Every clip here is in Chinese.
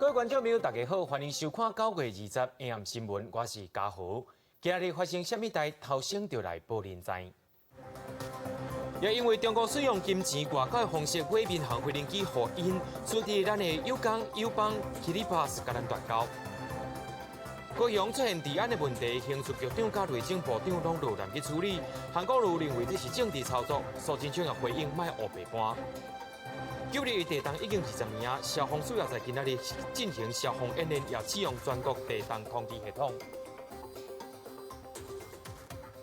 位观众朋友，大家好，欢迎收看9月20 AM 新闻，我是嘉豪。今日发生什么代，头先就来报您知。也因为中国使用金钱外交的方式为民航飞行器互因，所以咱的友邦吉里巴斯甲咱断交。高雄出现治安的问题，刑事局长甲内政部长拢落难去处理。韩国瑜认为这是政治操作，苏贞昌也回应卖黑白搬。9日地动已经20年啊，消防署也在今仔日进行消防演练，也启用全国地动通知系统。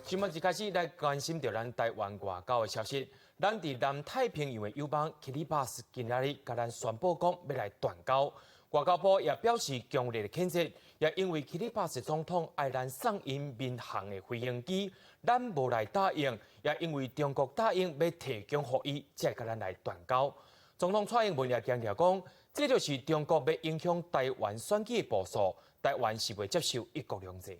新闻一开始来关心到咱台湾外交的消息，咱伫南太平洋的友邦吉里巴斯今仔日甲咱宣布讲要来断交。外交部也表示强烈的谴责，也因为吉里巴斯总统爱咱送因民航的飞行机，咱无来答应，也因为中国答应要提供互伊，才甲咱来断交。总统蔡英文也强调讲，这就是中国要影响台湾选举的步数，台湾是未接受一国两制。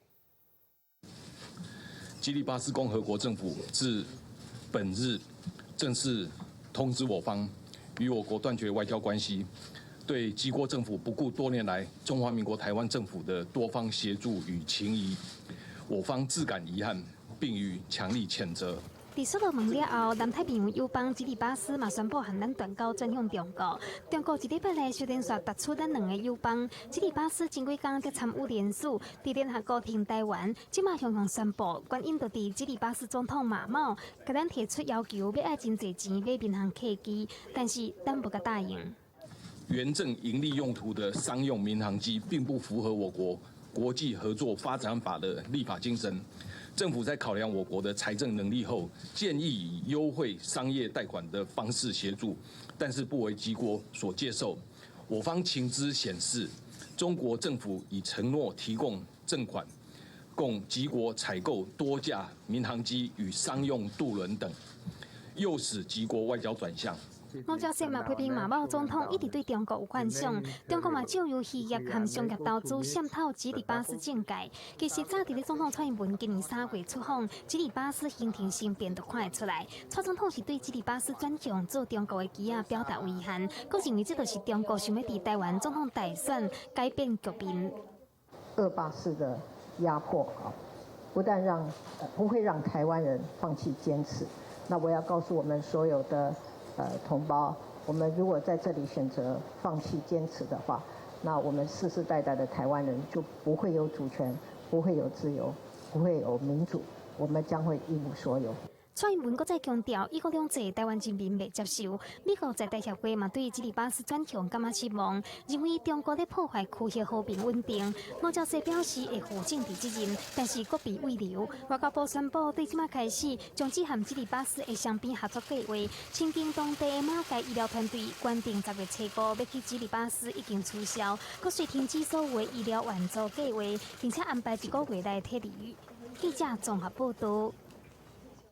吉里巴斯共和国政府自本日正式通知我方，与我国断绝外交关系。对吉国政府不顾多年来中华民国台湾政府的多方协助与情谊，我方自感遗憾，并予强力谴责。伫所罗门了后，南太平洋友邦吉里巴斯嘛宣布向咱断交，转向中国。中国一礼拜来小电视突出咱两个友邦吉里巴斯前几天在参与联署，伫联合国挺台湾，即马向宣布，原因就伫吉里巴斯总统马茂甲咱提出要求，要爱真侪钱买民航客机，但是咱不甲答应。原正营利用途的商用民航机，并不符合我国国际合作发展法的立法精神。政府在考量我国的财政能力后，建议以优惠商业贷款的方式协助，但是不为吉国所接受。我方情资显示，中国政府已承诺提供赠款，供吉国采购多架民航机与商用渡轮等，诱使吉国外交转向。吴钊燮嘛批评马茂总统一直对中国有幻想，中国嘛借由企业和商业投资渗透吉里巴斯政界。其实早伫咧总统蔡英文今年3月出访吉里巴斯行程新变，就看得出来，蔡总统是对吉里巴斯转向做中国的机啊表达遗憾，佮认为这就是中国想要伫台湾总统大选改变局面。恶霸式的压迫啊，不但不会让台湾人放弃坚持，那我要告诉我们所有的。同胞，我们如果在这里选择放弃坚持的话，那我们世世代代的台湾人就不会有主权，不会有自由，不会有民主，我们将会一无所有。蔡英文搁再强调，一国两制台湾人民未接受。美国在台协会嘛对吉里巴斯转向感到失望，认为中国在破坏区域和平稳定。吴钊燮表示会负政治责任，但是国被慰留。外交部宣布，对即马开始终止和吉里巴斯的双边合作计划。亲近当地的马街医疗团队原定10月初5要去吉里巴斯已经取消，搁随停止所有的医疗援助计划，并且安排1个月内撤离。记者综合报道。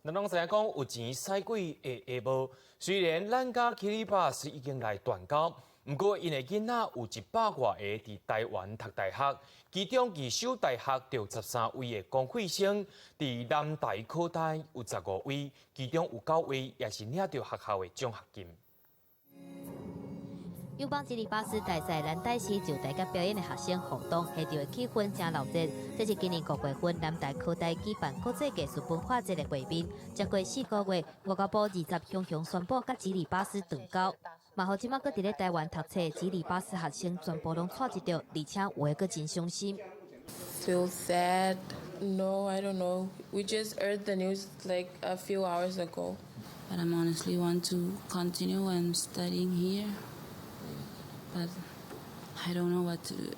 咱拢知影讲有钱使鬼会下无，虽然咱甲吉里巴斯已经来断交，不过因的囡仔有100多个伫台湾读大学，其中2所大学就13位的公费生，伫南大科大有15位，其中有9位也是领到学校的奖学金。友邦吉里巴斯大在南大市就大甲表演的学生互动，下昼的气氛真热烈。这是今年5月份南大科大举办国际艺术文化节的会面。接过4个月，外交部20雄雄宣布甲吉里巴斯断交，嘛互即马搁伫咧台湾读册吉里巴斯学生全部拢带一着，而且有诶搁真伤心。Feel sad? No, I don't know. We just heard the news like a few hours ago. But I honestly want to continue and studying here. But I don't know what to do.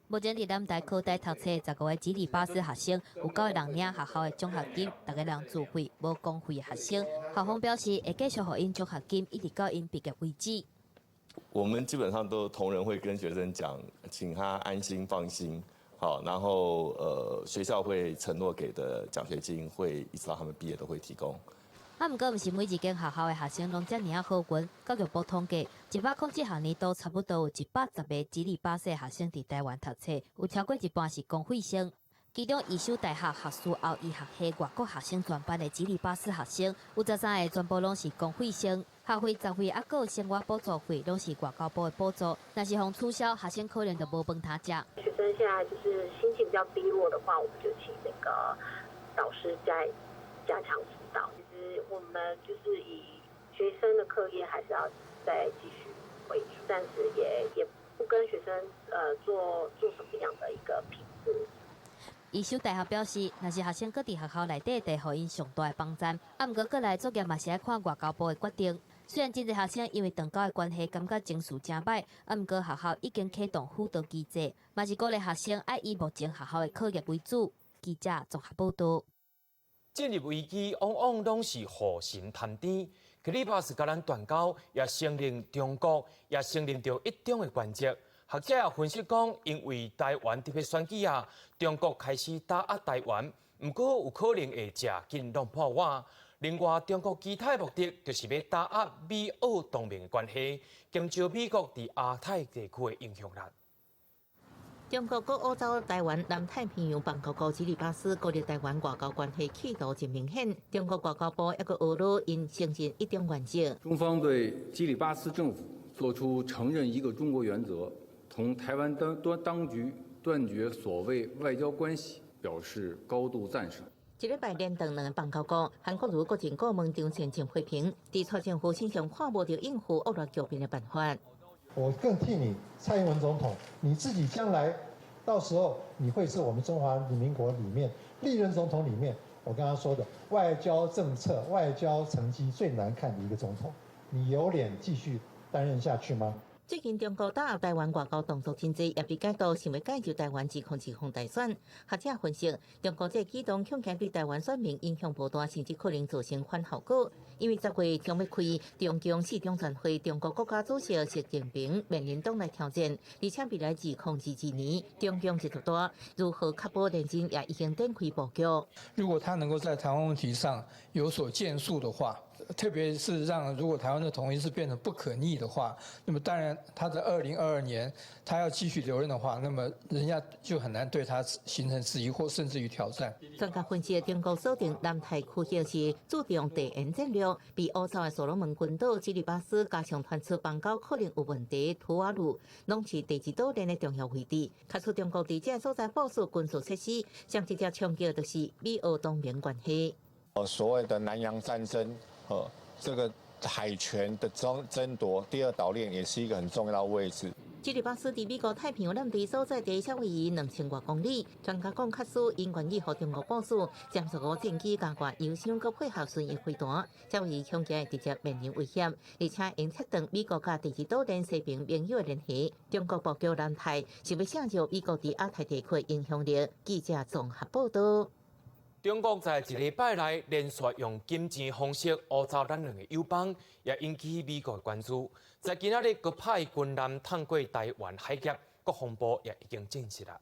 目前伫南大科大读册15位吉里巴斯学生，有9个人领学校的奖学金，大家人自费无公费的学生，校方表示会继续予因奖学金，一直到因毕业为止。我们基本上都同仁会跟学生讲，请他安心放心，好，然后学校会承诺给的奖学金会一直到他们毕业都会提供。不过，唔是每一间学校的学生拢遮尔好运。教育部统计，107学年度差不多有110个吉里巴斯学生伫台湾读册，有超过一半是公费生。其中宜修大学学士后医学系外国学生专班的吉里巴斯学生，有13个全部拢是公费生，学费、杂费，还有生活补助费，拢是外交部的补助。若是互取消，学生可能就无饭通食。学生现在就是心情比较低落的话，我们就请那个导师再加强辅导。其实我们就是以学生的课业还是要再继续为主，但是也不跟学生做什么样的一个评估。宜修大学表示，若是学生搁伫学校内底，得互因上大的帮衬。毋过，过来作业嘛是爱看外交部的决定。虽然真侪学生因为断交的关系，感觉情绪真歹，毋过学校已经启动辅导机制，嘛是鼓励学生爱以目前学校的课业为主。记者综合报道。进入危机，往往拢是祸神探天。克里巴斯甲咱断交，也承认中国也承认着一中的原则。学者也分析讲，因为台湾特别选举啊，中国开始打压台湾，毋过有可能会食紧弄破碗。另外，中国其他目的就是要打压美澳同盟的关系，减少美国伫亚太地区的影响力。中国国澳洲台湾南太平洋办公局吉里巴斯鼓励台湾外交关系企图真明显。中国外交部一个俄罗因承认一中原则。中方对吉里巴斯政府作出承认一个中国原则，同台湾当局断绝所谓外交关系表示高度赞赏。一礼拜连登两个办交国，韩国如国情顾问张善政批评，指出政府身上看不到应付恶劣局面的办法。我更替你蔡英文总统，你自己将来到时候你会是我们中华人民国里面历任总统里面，我刚刚说的外交政策、外交成绩最难看的一个总统，你有脸继续担任下去吗？最近中国打压台湾外交动作真济，也被解读想要介入台湾指控大选。学者分析，中国这举动恐惊对台湾选民影响不大，甚至可能造成反效果。因为10月将要开中共四中全会，中国国家主席习近平面临党内挑战，而且未来2022年中共一独大，如何确保认真也已经展开布局。如果他能够在台湾问题上有所建树的话，特别是如果台湾的统一是变成不可逆的话，那么当然他在2022年他要继续留任的话，那么人家就很难对他形成质疑或甚至于挑战。专家分析，中国锁定南太区域是注重地缘战略，比欧洲的所罗门群岛、吉里巴斯加强传出邦交可能有问题的土瓦鲁，拢是地质岛链的重要位置。卡出中国伫这所在部署军事设施，相直接冲击就是美俄同盟关系。所谓的南洋战争。这个海权的争夺，第二岛链也是一个很重要的位置。吉里巴斯伫美国太平洋南地所在地，夏威夷2000多公里。专家讲，卡苏因愿意和中国部署，35战机加挂油箱，佮配合巡弋飞弹，夏威夷恐惊会直接面临威胁，而且因测定美国甲地质岛链西平盟友的联系，中国布局南太，是要削弱美国伫亚太地区影响力。记者综合报道。中国在一礼拜内连续用金钱方式乌糟咱两个友邦，也引起美国的关注。在今仔日，佮派军舰探过台湾海峡，国防部也已经证实了。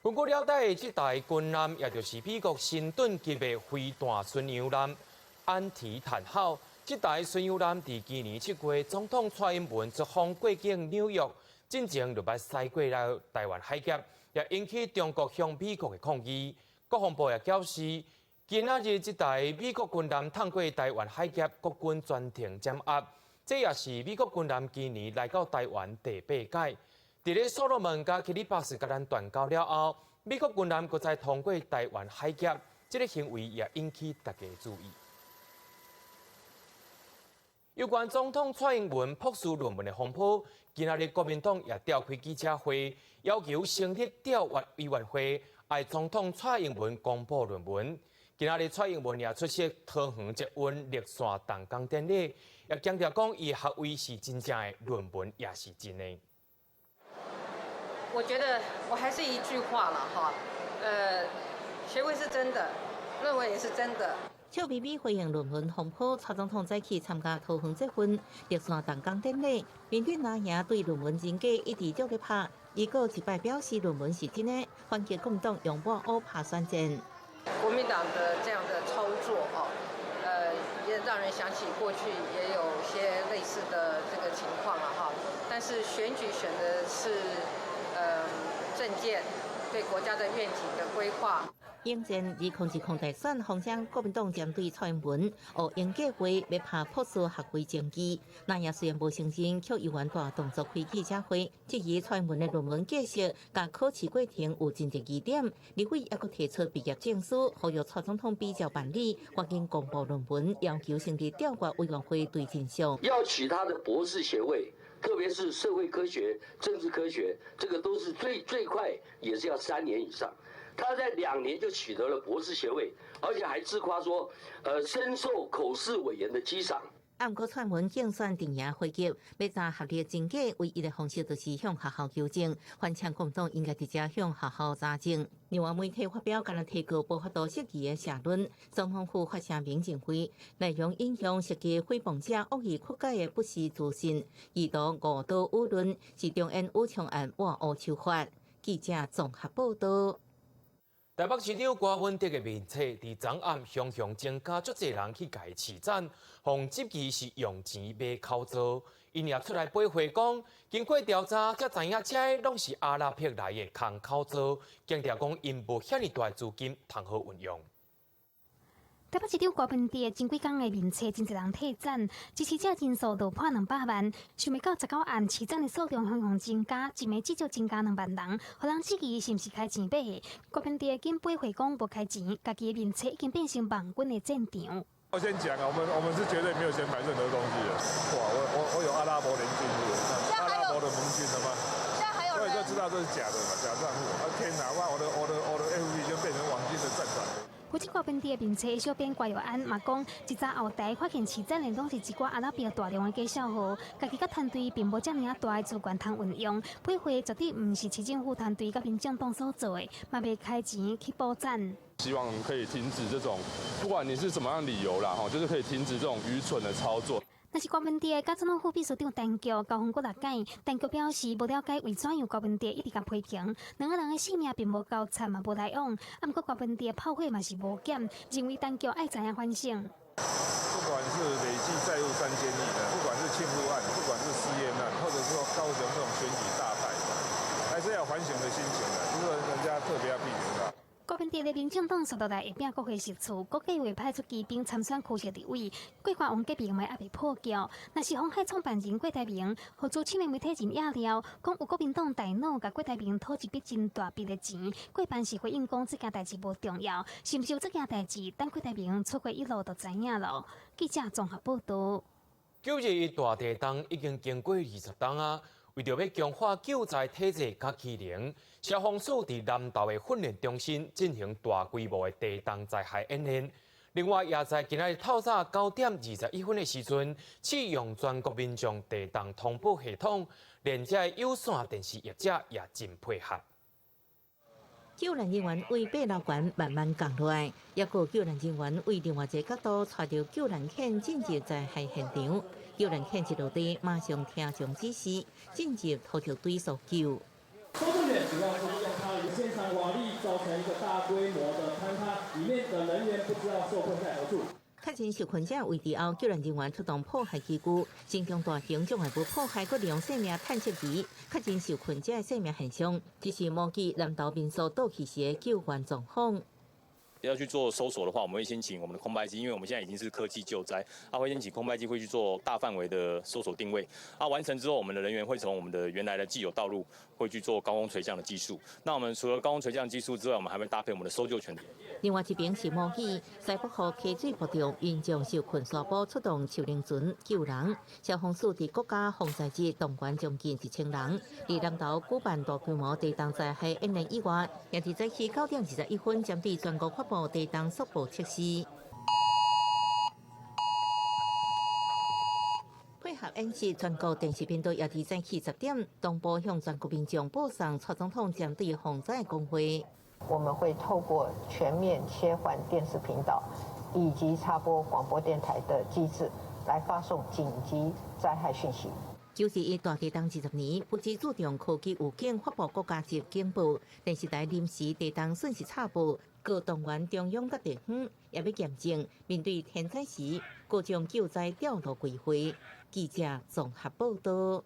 根据了解，这台军舰也就是美国新顿级的飞弹巡洋舰安提坦号。这台巡洋舰伫今年7月，总统蔡英文出访过境纽约，进前就捌驶过了台湾海峡。也引起中国向美国的抗议。国防部也表示，今仔日这台美国军舰探过台湾海峡，国军全程监压。这也是美国军舰今年来到台湾第8届。伫咧所罗门加基里巴斯甲咱断交了后，美国军舰搁再通过台湾海峡，这个行为也引起大家注意。有关总统蔡英文博士论文的风波，今仔日国民党也召开记者会，要求成立调阅委员会，爱总统蔡英文公布论文。今仔日蔡英文也出席桃园捷运立线动工典礼，也强调讲，伊学位是真正的，论文也是真的。我觉得我还是一句话了哈，学位是真的，论文也是真的。笑眯眯回应论文风波，蔡总统再去参加桃园结婚立线动工典礼，面对拿赢对论文真假一直就咧拍，伊个一摆表示论文是真的，反击共党用抹黑拍选战。国民党的这样的操作也让人想起过去也有些类似的这个情况了哈。但是选举选的是政见，对国家的愿景的规划。迎战2020大选，风声国民党针对蔡英文学用计划要拍朴素学位政绩，那也虽然无承认，却议员大动作开记者会，质疑蔡英文的论文解释甲考试过程有真正疑点。立委也阁提出毕业证书，呼吁蔡总统比照办理，赶紧公布论文，要求成立调查委员会对真相。要取他的博士学位。特别是社会科学、政治科学，这个都是最快也是要3年以上。他在2年就取得了博士学位，而且还自夸说，深受口试委员的激赏。按过蔡文竞选定赢回击，要查学历真假，唯一的方式就是向学校纠正，反呛国民党应该直接向学校查证。另外媒体发表敢若提告无法度涉及的社论，总统府发声明证会，内容引用涉及诽谤者恶意曲解的不实资讯，意图误导舆论，是中央武昌案挖乌手法。记者综合报道。台北市长郭文德的面册，伫昨暗雄增加足侪人去甲伊刺赞，讽质疑是用钱买口罩。因也出来背回讲，经过调查才知影，这拢是阿拉伯来的空口罩，强调讲因无遐尼大资金通好运用。台北市长郭文德前几天的面册，真侪人退赞，支持者人数都破200万，想袂到19案持赞的数量向增加，一暝至少增加2万人，互人质疑是毋是开钱买的。郭文德紧背回讲无开钱，家己的面册已经变成网军的战场。我先讲啊，我们是绝对没有先买任何东西的。哇，我有阿拉伯联军是阿拉伯的盟军的吗？现在还有人，所以就知道这是假的嘛，假账户。天哪，哇，我的 FB 就变成网军的战场。不止郭文德的面册小编郭佑安嘛讲，一早后台发现持赞的拢是一寡阿拉伯大量的介绍号，家己甲团队并无遮尔大的资源通运用，配合绝对毋是市政府团队甲民众党所做的，嘛袂开钱去补赞。希望可以停止这种，不管你是什么样理由啦，就是可以停止这种愚蠢的操作。但是郭文德甲总统府秘书长陈菊交锋过6解，陈菊表示无了解为怎样郭文德一直甲批评，两个人的性命并无交叉嘛无来往，啊毋过郭文德炮火嘛是无减，认为陈菊爱知影反省。不管是累计债务3000亿的，不管是庆祝案，不管是试验案，或者说高雄这种选举大败，还是要反省的心情的，如果人家特别要批评他。郭文德的民进党速度来下并国会实处，国计会派出骑兵参选区市立委，规划王家平嘛也未破局。若是鸿海创办人郭台铭，和主亲的媒体人压料，讲有国民党大脑甲郭台铭讨一笔真大笔的钱，郭办是回应讲这件代志无重要，是毋是有这件代志？等郭台铭出轨一路就知影咯。记者综合报道。9日一大地震已经经过20天啊。为着要强化救灾体制甲机能，消防署伫南投的训练中心进行大规模的地震灾害演练。另外，也在今日透早9点21分的时阵，启用全国民众地震通报系统，连这有线电视业者也真配合。救援人员为爬楼管慢慢降落来，也有救援人员为另外一个角度带着救援犬进入灾害现场。救援犬一落地，马上听从指示，进入拖着队搜救。搜救员主要是利用它的现场瓦砾造成一个大规模的坍塌，里面的人员不知道受困在何处。确诊受困者为敌后，救援人员出动破坏器具，心中大型障碍物破坏，佮利用生命探测仪确诊受困者的生命现象，这是模拟南投民宿倒去时的救援状况。要去做搜索的话，我们会先请我们的空拍机，因为我们现在已经是科技救灾，会先请空拍机会去做大范围的搜索定位。完成之后，我们的人员会从我们的原来的既有道路，会去做高空垂降的技术。那我们除了高空垂降技术之外，我们还会搭配我们的搜救犬。另外一边是模拟西北河溪水部长因将受困沙坡出动树林船救人，消防署伫国家防灾节动员将近1000人，伫南投举办大规模地震灾害演练以外，也伫早起9点21分针对全国发布地震速报测试。配合演习，全国电视频道也伫早起10点同步向全国民众播送蔡总统针对防灾讲话。我们会透过全面切换电视频道以及插播广播电台的机制，来发送紧急灾害讯息。91大地震20年，不只注重科技预警发布国家级警报，电视台临时地震瞬时插播，各动员中央甲地方，也要验证面对天灾时各种救灾调度规划。记者综合报道。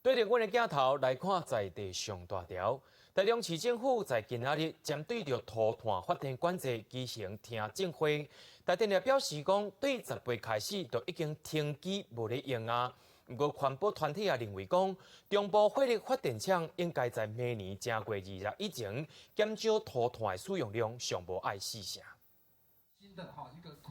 对着阮的镜头来看在地上大条。台中市政府在今仔日针对着涂炭发电管制举行听证会，台电也表示讲，对10月开始就已经停机无咧用啊。不过环保团体也认为讲，中部火力发电厂应该在明年正月20日以前减少涂炭的使用量，尚无爱细下。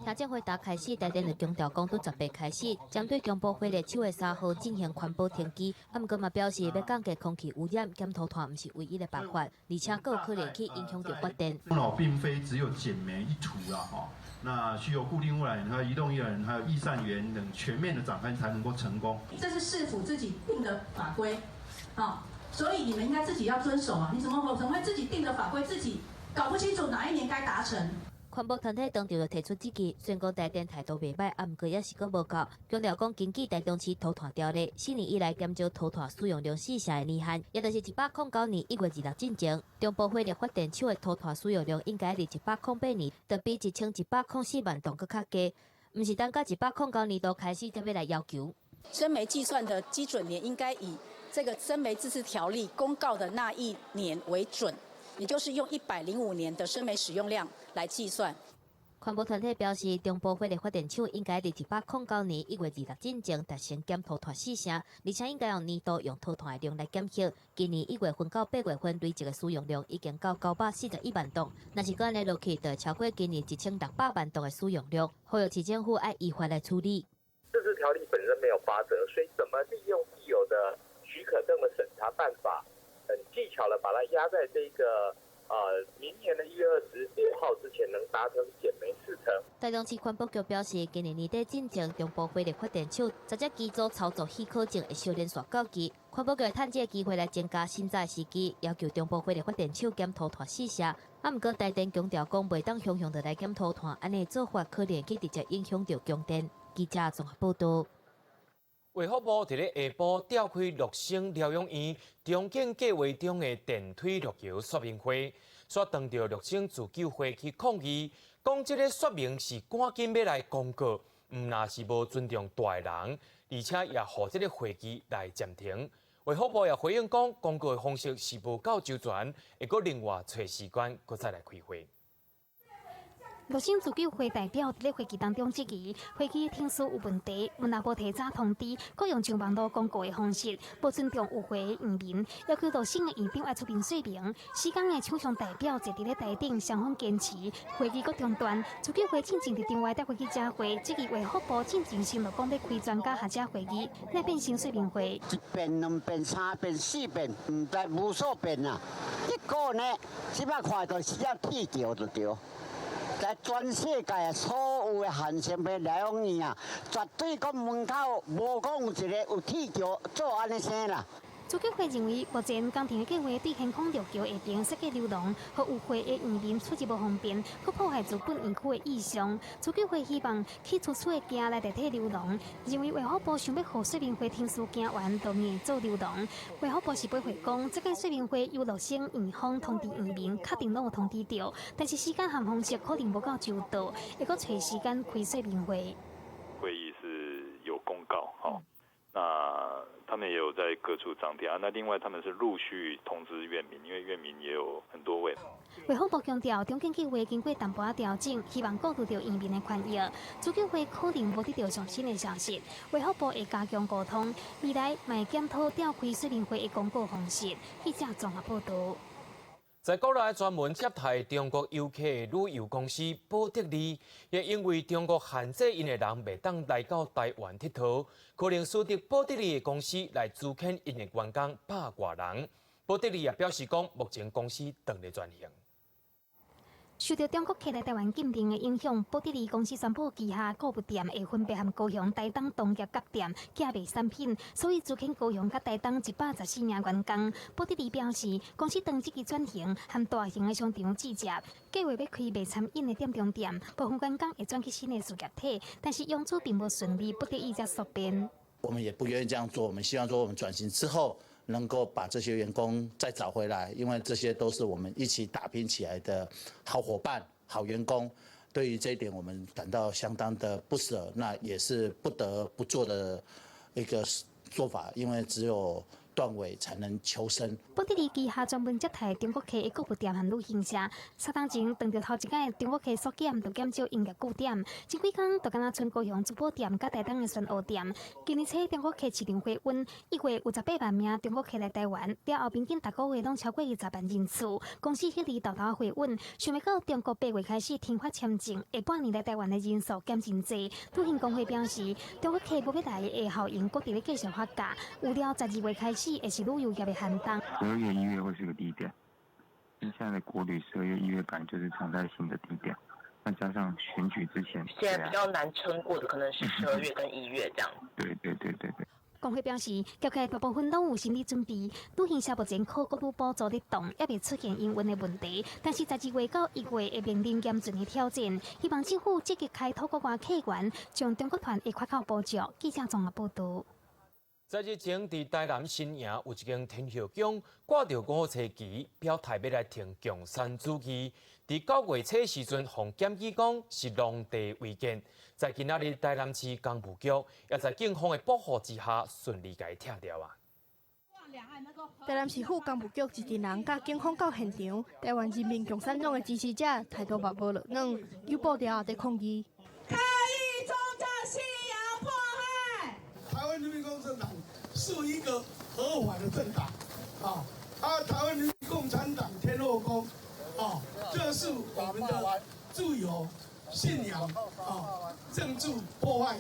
听证会打开始，台电就强调讲，从10月开始，针对中部火力7月3号进行环保停机。不过嘛表示，要降低空气污染，减涂炭不是唯一的办法，而且更有可能去影响到发电。并非只有减煤一途啦，那需有固定污染源、还有移动污染源、还有易散源等全面的展开才能够成功。这是市府自己定的法规，所以你们应该自己要遵守啊！你怎么会自己定的法规，自己搞不清楚哪一年该达成？环保团体当场就提出质疑，宣告台电态度袂歹，不过也是阁无够。强调讲，根据台中市涂炭条例，4年以来减少涂炭使用量4成的年限，也就是1809年1月2日进前，中部火力发电厂的涂炭使用量应该是1808年，就比1104万吨搁较低，唔是等到1809年度开始才要来要求。生煤计算的基准年应该以这个生煤自治条例公告的那一年为准。也就是用105年的生煤使用量来计算。环保团体表示，中部火力发电厂应该在1809年1月2日进前达成减涂炭4成，而且应该用年度用涂炭的量来减少。今年1月份到8月份累积的使用量已经到941万吨，若是搁安尼落去，就超过今年1600万吨的使用量。呼吁市政府按依法来处理。自治条例本身没有法则，所以怎么利用既有的许可证的审查办法？很技巧的把它压在这个明年的1月26号之前，能达成减煤4成。台中市环保局表示，今年年底进前中部火力发电厂10只机组操作许可证会小连续告期，环保局趁这个机会来增加新载时机，要求中部火力发电厂减涂炭4成。不过台电强调讲，袂当雄雄的来减涂炭，安尼做法可能去直接影响到供电。记者综合报道。卫福部伫咧下晡召开乐生疗养院重建计划中的电梯落桥说明会，煞当着乐生自救会去抗议，讲这个说明是赶紧要来公告，唔那是无尊重大人，而且也互这个会期来暂停。卫福部也回应讲，公告的方式是无够周全，会搁另外找时间搁再来开会。乐生自救会代表伫咧会期当中质疑，会期听数有问题，阮也无提早通知，搁用上网络公告的方式，无尊重有会的院民，要求乐生的院长要出面说明。时间的厂商代表坐伫咧台顶，双方坚持，会期搁中断。自救会进前伫电话带回记者会，质疑卫福部进前承诺讲要开专家学者会议，来变成说明会。1遍、2遍、3遍、4遍，唔知无数遍啊！一个呢，即摆看就是要剃掉就对。在全世界所有的汉生病疗养院啊，绝对讲门口无讲有一个有剃桥做安尼生啦。自救会认为，目前工程的计划对天空六桥下边设计流廊，和有会的院民出入无方便，佮破坏资本园区的意向。自救会希望去出处的件来代替流廊，认为卫福部想要让说明会听事件完当面做流廊。卫福部是回回讲，这个说明会由乐生院方通知院民，确定拢有通知到，但是时间和方式可能无够周到，会佮找时间开说明会。会议是有公告，那他们也有在各处张贴啊。那另外他们是陆续通知院民，因为院民也有很多位。卫福部强调，重建计划经过淡薄仔调整，希望顾虑到院民的权益。自救会可能无得到上新的消息，卫福部会加强沟通，未来会检讨召开说明会的公告方式。记者综合报道。在国内专门接待中国游客的旅游公司宝得利，也因为中国限制因的人未当来到台湾佚佗，可能使得宝得利的公司来租赁因的员工百外人。宝得利也表示讲，目前公司正在转型。受到中国客来台湾禁令的影响，宝得利公司宣布旗下购物店会分别和高雄、台东同业甲店寄卖产品，所以租赁高雄甲台东114名员工。宝得利表示，公司当即期转型，和大型的商场季接，计划要开卖餐饮的店中店，部分员工会转去新的事业体，但是用处并不顺利，不得已才缩编。我们也不愿意这样做，我们希望说我们转型之后，能够把这些员工再找回来，因为这些都是我们一起打拼起来的好伙伴、好员工。对于这一点，我们感到相当的不舍，那也是不得不做的一个做法，因为只有断尾才能求生。本地旗下专门接待中国客的购物店和旅行社，3天前当着头一届中国客所检，就减少营业据点。前几天就敢若春高雄珠宝店、甲台东的宣蚵店。今年初中国客市场回温，1月有18万名中国客来台湾，了后平均逐个月拢超过20万人次。公司迄日豆豆回稳，想要到中国8月开始停发签证，下半年来台湾的人数减真济。旅行工会表示，中国客无要来的效应，各地咧继续发价，预料12月开始会是旅游业的寒冬。12月、1月会是个低点，因为现在的国旅12月、1月感就是常态性的低点，那加上选举之前，现在比较难撑过的可能是12月跟1月这样。对。工会表示，业界大部分拢有心理准备，旅行社目前靠各路补助咧动，也未出现营运的问题。但是12月到1月会面临严峻的挑战，希望政府积极开拓国外客源，将中国团的缺口补足。记者综合报道。在日前，伫台南新营有一间天后宫挂着5号车旗，表态要来停共产主义。伫9月初时阵，互检举讲是农地违建，在今仔日台南市工务局也在警方的保护之下，顺利甲伊拆掉啊。台南市府工务局一群人甲警方到现场，台湾人民共产党的支持者态度嘛无落软，有布条在抗议。刻意宗教信仰迫害。台湾人民共产党是一个合法的政党，台湾人民共产党天后宫，这是我们的自由信仰，政治破坏。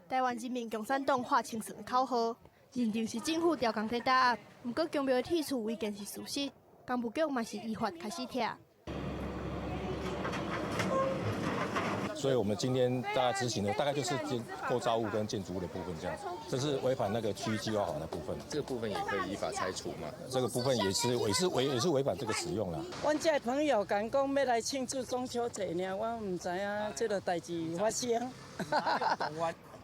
台湾人民共产党发清纯口号，认定是政府调工在打压，不过强调剔除违建是事实，工务局嘛是依法开始拆。所以我们今天大概执行的大概就是构造物跟建筑物的部分这样，这是违反那个区域计划法的部分。这个部分也可以依法拆除嘛？这个部分也是违反这个使用啦。阮这朋友讲要来庆祝中秋节呢，我唔知影这个代志发生。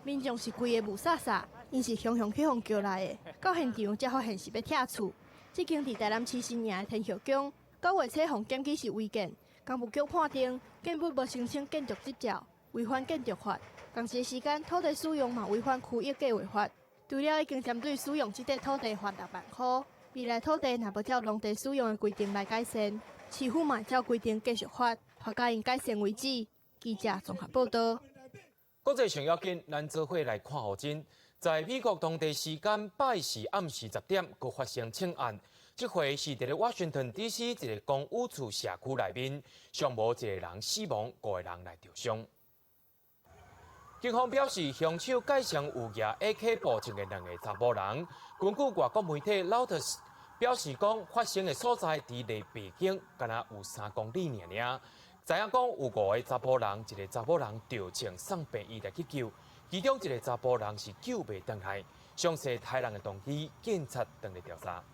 民众是规个雾煞煞，因是雄雄去互叫来的，到现场才发现是要拆厝。这间伫台南市新营的天后宫，9月初互检举是违建。工务局判定建物无申请建筑执照，违反建筑法。同时时间，土地使用嘛违反区域计划法。除了已经针对使用这块土地罚6万块，未来土地若无照农地使用的规定来改善，市府嘛照规定继续罚，罚甲因改善为止。记者综合报道。国际上要紧，咱做伙来看好真。在美国当地时间拜四暗时10点，佫发生枪案。这回是伫咧华盛顿 DC 一个公务处社区内面，上无一个人死亡，5个人来受伤。警方表示，凶手介上有举 AK 步枪的2个查甫人。根据外国媒体 Reuters 表示讲，发生的所在伫离北京敢若有3公里尔。知影讲有5个查甫人，一个查甫人着枪送病院来去救，其中一个查甫人是救袂回来。详细害人的动机，警察正在调查。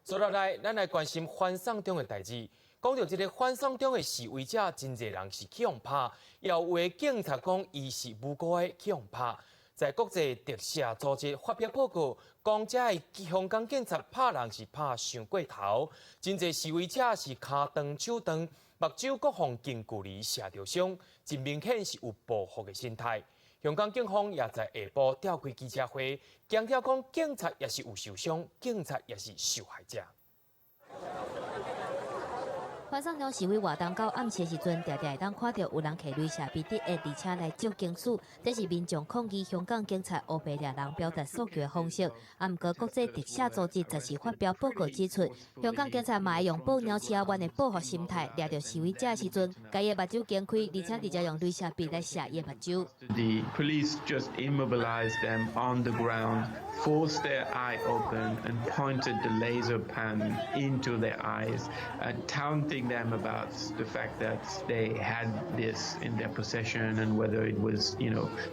接落来，咱来关心反送中的代志。讲到这个反送中的示威者，真侪人是去互拍，也有的警察讲伊是无辜的去互拍。在国际特赦组织发表报告，讲这的香港警察拍人是拍伤过头，真侪示威者是骹断、手断，目睭各方近距离射着伤，真明显是有报复的心态。香港警方也在下晡召开记者会，强调讲警察也是有受伤，警察也是受害者。反送中示威活动到暗时时阵，常常会当看到有人骑雷射笔的而且来照警署，这是民众抗议香港警察黑白抓人表达诉求的方式。不过国际特赦组织则是发表报告指出，香港警察嘛会用捕鸟鼠冤的报复心态，抓到示威者的时阵，家己目睭惊开，而且直接用雷射笔来射伊目睭。The police just immobilized them on the ground, forced their eye open, and pointed the laser pen into their eyes, taunting them about the fact that they had this in their possession and whether it was,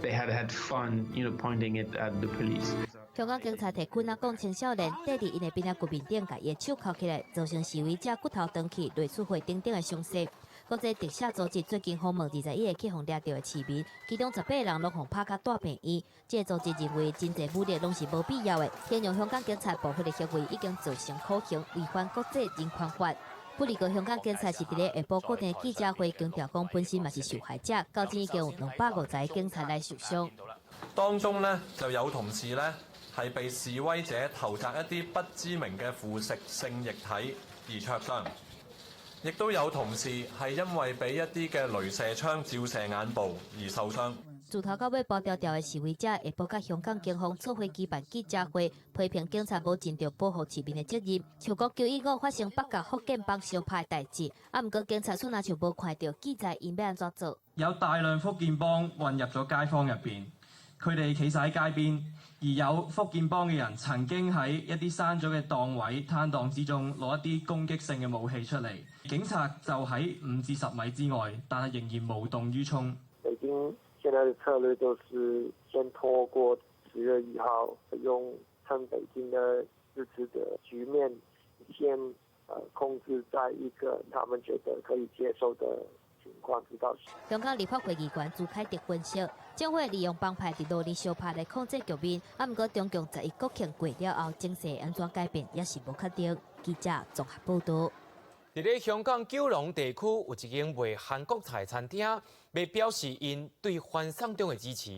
they had had fun, pointing it at the police. 香港警察提棍仔讲青少年缀伫因的边仔骨面顶，甲伊的手铐起来，造成示威者骨头断去、累出血等等的伤势。国际特赦组织最近访问21个去互抓到的市民，其中18人拢互拍甲大病院。这个组织认为，真侪武力拢是无必要的，形容香港警察报复的行为已经造成酷刑，违反国际人权法。不离个香港警察是伫咧下晡固定记者会强调讲，本身嘛是受害者，到今已经有250个警察来受伤。當中咧就有同事咧係被示威者投擲一啲不知名嘅腐蝕性液體而灼傷，亦都有同事係因為俾一啲嘅雷射槍照射眼部而受傷。自頭到尾爆調調嘅示威者，下晡甲香港警方做伙舉辦記者會，批評警察無盡到保護市民嘅責任，像講915發生北角福建幫相拍代志，毋過警察卻若像無看到記者應要安怎做。有大量福建幫混入咗街坊入邊，佢哋企晒喺街邊，而有福建幫嘅人曾經喺一啲閂咗嘅檔位攤檔之中攞一啲攻擊性嘅武器出嚟，警察就喺5至10米之外，但係仍然無動於衷。北京現在的策略就是先拖過10月1號，用趁北京的支持者局面先控制在一個他們覺得可以接受的情況之下。香港立法會議員朱凱廸分析，將會利用幫派喺努力相拍來控制局面，毋過中共11國慶過了後，情勢安怎改變也是無確定。記者綜合報道。喺香港九龍地區有一間賣韓國菜餐廳，未表示因對反送中的支持，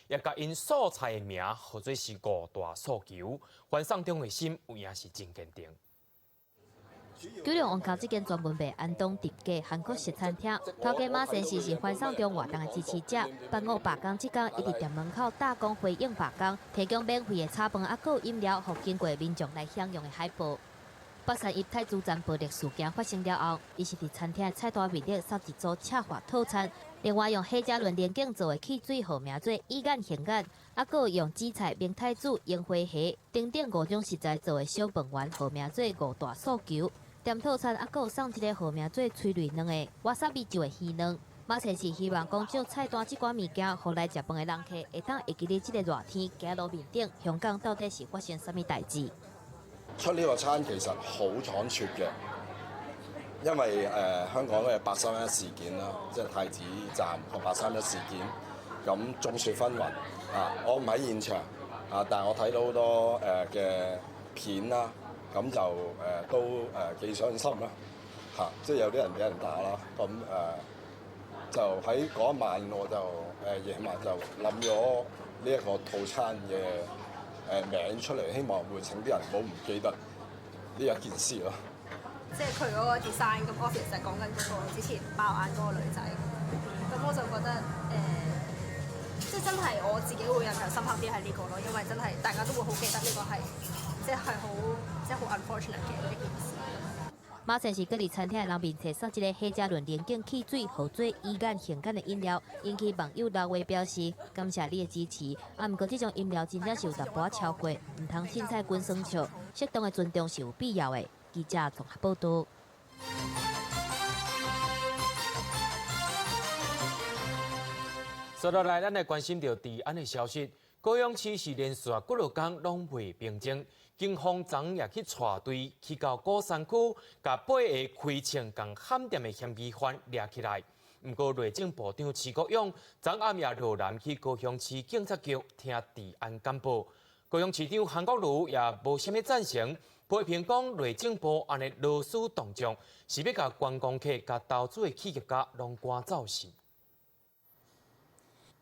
也甲因所菜的名或者是5大訴求，反送中的心有影是真堅定。九龍王校這間專門賣安東碟嘅韓國式餐廳，頭家馬先生是反送中活動嘅支持者，辦5罷工之間一直店門口打工回應罷工，提供免費嘅炒飯啊，有飲料，予經過民眾來享用嘅海報。北山一太祖站暴力事件發生了後，伊是佇餐廳菜單位列31組奢華套餐，另外用黑加侖連景做嘅汽水號名做意眼現眼，啊，有用紫菜明太子櫻花蝦等等5種食材做嘅小飯圓號名做5大訴求。店套餐啊，有送一個號名做催淚卵嘅瓦薩比酒嘅魚卵。馬前是希望講少菜單這款物件，互來食飯嘅人客會當會記得這個熱天行路面頂，香港到底是發生什麼代志？出呢個餐其實好倉促嘅，因為香港嘅831事件啦，即係太子站個831事件，咁眾說紛紜啊！我唔喺現場啊，但係我睇到好多嘅片啦，咁就都幾傷心啦嚇，即係有啲人俾人打啦，咁就喺嗰一晚我就夜晚就諗咗呢一個套餐嘅名出嚟，希望會請啲人唔好唔記得呢一件事咯。即係佢嗰個 design 咁 office 就講緊嗰個之前爆眼嗰個女仔，咁我就覺得即係真係我自己會印象深刻啲係呢個咯，因為真係大家都會好記得呢個係即係好 unfortunate 嘅一件事。馬前是各地餐廳嘅人面前送一個黑加侖連景汽水，號做意眼現眼嘅飲料，引起網友留言表示感謝你嘅支持。啊，毋過這種飲料真正是有淡薄超過，唔通凊彩滾酸笑，適當嘅尊重是有必要嘅。記者綜合報道。接落來，咱來關心到治安嘅消息。高雄市是連續幾多天攏未平靜。警方昨夜去帶隊去到鼓山區，把8個開槍共砍店的嫌疑犯抓起來。不過，內政部長徐國勇昨暗夜落南去高雄市警察局聽治安簡報。高雄市長韓國瑜也無啥物贊成，批評講內政部安尼勞師動眾，是要甲觀光客、甲投資的企業家攏趕走死。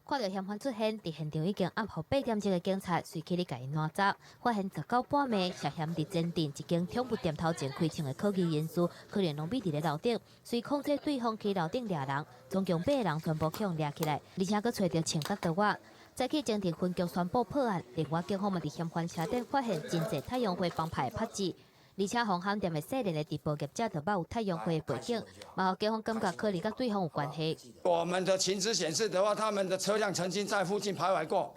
看到嫌犯出現，佇現場已經押獲8點鐘嘅警察，隨去哩甲因攔走，發現19半暝涉嫌佇前鎮一間寵物店頭前開槍嘅可疑人士，可能攏秘佇咧樓頂，隨控制對方去樓頂抓人，總共8個人全部去抓起來，而且佫找到穿甲刀仔。再去偵查分局宣布破案，另外警方嘛佇嫌犯車頂發現真濟太陽花幫派嘅拍子。而且紅磡店的細年的直播業者就冇有太陽花的背景，嘛互警方感覺可能跟對方有關係。我們的情資顯示的話，他們的車輛曾經在附近徘徊過。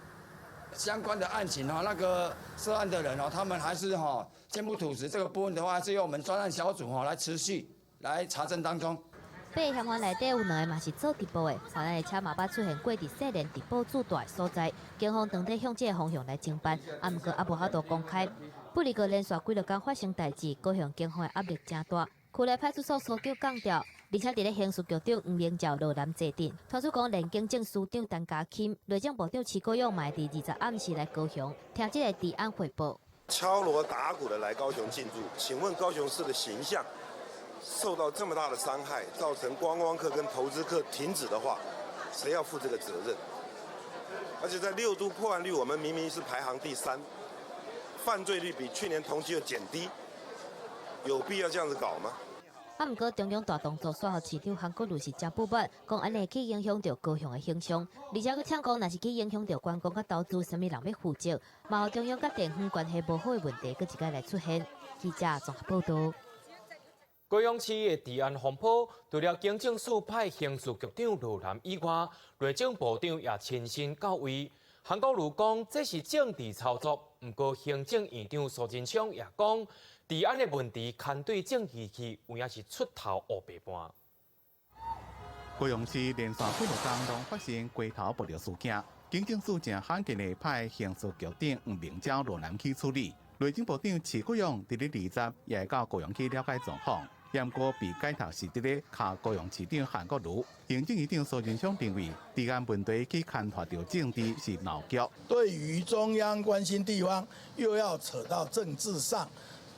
相關的案情那個涉案的人他們還是堅不吐實，這個部分的話，是由我們專案小組來持續來查證當中。8個嫌犯內底有2個嘛是做直播的，犯案的車嘛捌出現過佇細年直播主大的所在，警方當地向這個方向來偵辦，毋過也無法度公開。不離個連續幾多天發生代志，高雄警方的壓力真大。區內派出所所長講調，而且佇咧刑事局長吳明照落南坐鎮，傳出講連警政署長陳家欽、內政部長徐國勇嘛佇20暗時來高雄聽這個治安彙報。敲鑼打鼓的來高雄進駐，請問高雄市的形象受到這麼大的傷害，造成觀光客跟投資客停止的話，誰要負這個責任？而且在6都破案率，我們明明是排行第3，犯罪率比去年同期又减低，有必要这样子搞吗？啊，不过中央大动作煞予市长韩国瑜是真不满，讲安尼去影响到高雄的形象，而且佮呛讲，若是去影响到观光佮投资，什么人要负责？嘛有中央佮地方关系无好的问题，佮一概来出现。记者综合报道。高雄市的治安风波，除了警政署派刑事局长罗南以外，内政部长也亲身到位。韩国瑜讲这是政治操作，不过行政院长苏贞昌也讲，治安的问题牵对政治去，有影是出头乌白半。高雄市连续几日间拢发生街头暴力事件，警政署正罕见地派刑事局长黄明昭罗南去处理。内政部长徐国勇伫咧20日也会到高雄去了解状况。严过被解读是伫咧卡高雄市长韩国瑜，行政院长苏贞昌认为，治安问题去牵拖到政治是闹剧。对于中央关心地方，又要扯到政治上，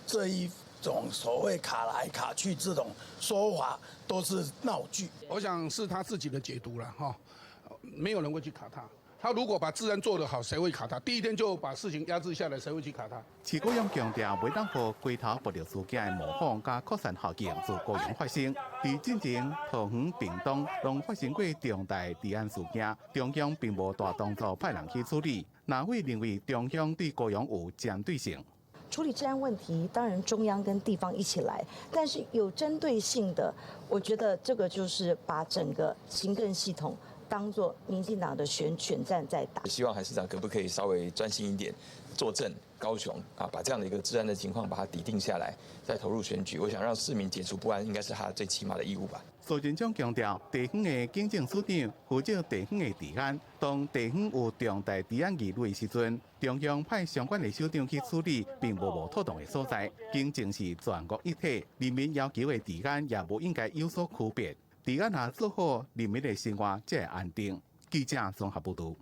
这一种所谓卡来卡去这种说法，都是闹剧。我想是他自己的解读了哈，没有人会去卡他。他如果把治安做得好，谁会卡他？第一天就把事情压制下来，谁会去卡他？徐国勇强调，袂当互街头暴力事件的模仿甲扩散效应自高雄发生。伫进前、桃园、屏东拢发生过重大治安事件，中央并无大动作派人去处理。哪会认为中央对高雄有针对性？处理治安问题，当然中央跟地方一起来，但是有针对性的，我觉得这个就是把整个行政系统当作民进党的选战在打。希望韩市长可不可以稍微专心一点，坐镇高雄啊，把这样的一个治安的情况把它拟定下来，再投入选举。我想让市民解除不安，应该是他最起码的义务吧。苏贞昌强调，地方的警政署长负责地方的治安，当地方有重大治安疑虑的时阵，中央派相关的首长去处理，并无妥当的所在。警政是全国一体，人民要求的治安也无应该有所区别。治安若做好，人民的生活才会安定。记者综合报道。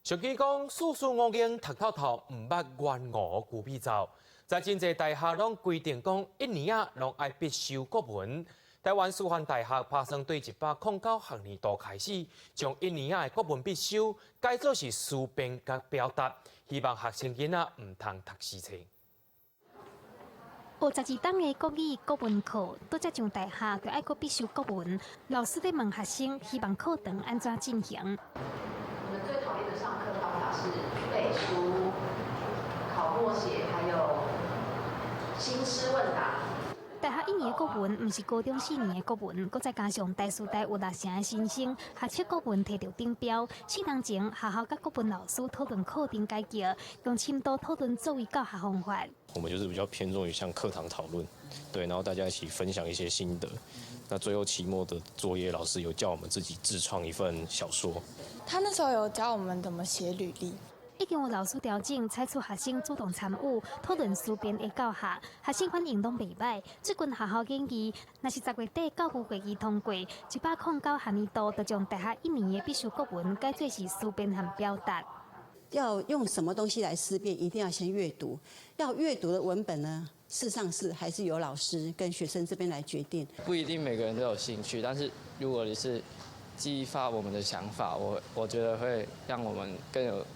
俗语讲，事事五经读透透，唔捌冤误牛皮走。在真侪大学拢规定讲，一年拢爱必修国文。台湾师范大学拍算对109学年度开始，将一年的国文必修改做是思辨甲表达，希望学生囡仔唔通读死册。学12档的国语国文课，拄则上大学就爱国必修国文。老师在问学生，希望课程安怎进行？我们最讨厌的上课方法是背书、考默写，还有新诗问答。大学1年的国文，毋是高中4年的国文，搁再加上大四代有6成的新生，学测国文摕到顶标。4年前，学校甲国文老师讨论课程改革，用深度讨论作为教学方法。我们就是比较偏重于像课堂讨论，对，然后大家一起分享一些心得。那最后期末的作业，老师有叫我们自己自创一份小说。他那时候有教我们怎么写履历。已经有老师调整，采取学生主动参与讨论思辨的教学，学生反应都袂歹。最近学校建议，若是10月底教育会议通过，109学年度就将大学1年的必修国文改做是思辨和表达。要用什么东西来思辨，一定要先阅读。要阅读的文本呢，事实上是还是由老师跟学生这边来决定。不一定每个人都有兴趣，但是如果你是激发我们的想法，我觉得会让我们更有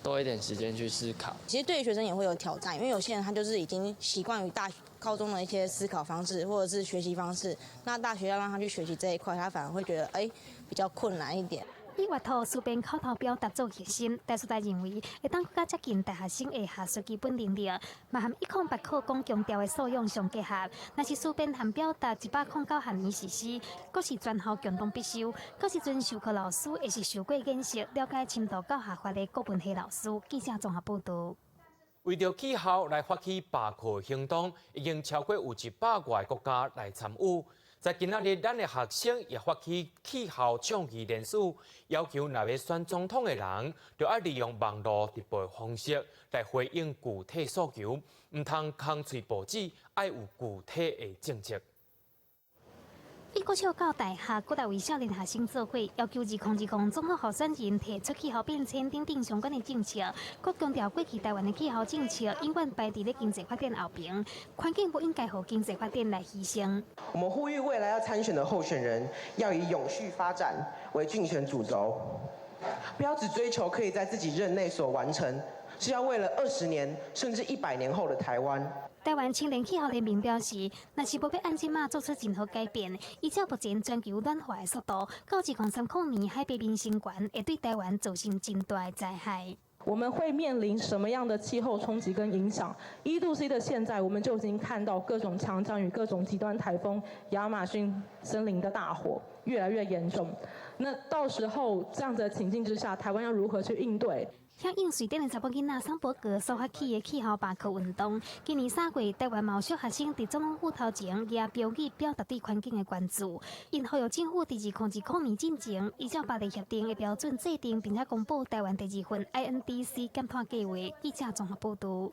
多一点时间去思考。其实对于学生也会有挑战，因为有些人他就是已经习惯于高中的一些思考方式或者是学习方式，那大学要让他去学习这一块，他反而会觉得比较困难一点。以阅读思辨口头表达做核心，大师代认为会当更加接近大学生的学术基本能力，嘛和108课讲强调的素养相结合。若是思辨和表达109学年实施，阁是全校共同必修，阁时阵授课老师也是受过演习、了解深度教学法的国文系老师。记者综合报道。为着气候来发起罢课行动，已经超过有100外国家来参与。在今仔日，咱的学生也发起气候倡议联署，要求若要选总统的人，就要利用网络直播方式来回应具体诉求，唔通空嘴报纸，要有具体的政策。美国笑到大学，各大为少年学生做伙，要求2020总统候选人提出气候变迁等相关的政策。佮强调过去台湾的气候政策永远排伫咧经济发展后边，环境不应该互经济发展来牺牲。我们呼吁未来要参选的候选人要以永续发展为竞选主轴，不要只追求可以在自己任内所完成，是要为了20年甚至100年后的台湾。台湾青年气候联盟表示，若是要按即马做出任何改变，依照目前全球暖化的速度，到2030年海平面升悬会对台湾造成真大的灾害。我们会面临什么样的气候冲击跟影响？1°C 的现在，我们就已经看到各种强降雨、各种极端台风、亚马逊森林的大火越来越严重。那到时候这样子的情境之下，台湾要如何去应对？响应瑞典的查甫囡仔桑伯格所发起的气候罢课运动，今年3月，台湾某小学生伫总统府头前举标语表达对环境的关注，因呼吁政府伫2020年进前，依照巴黎协定的标准制定，并且公布台湾第2份 INDC 减碳计划。记者综合报道。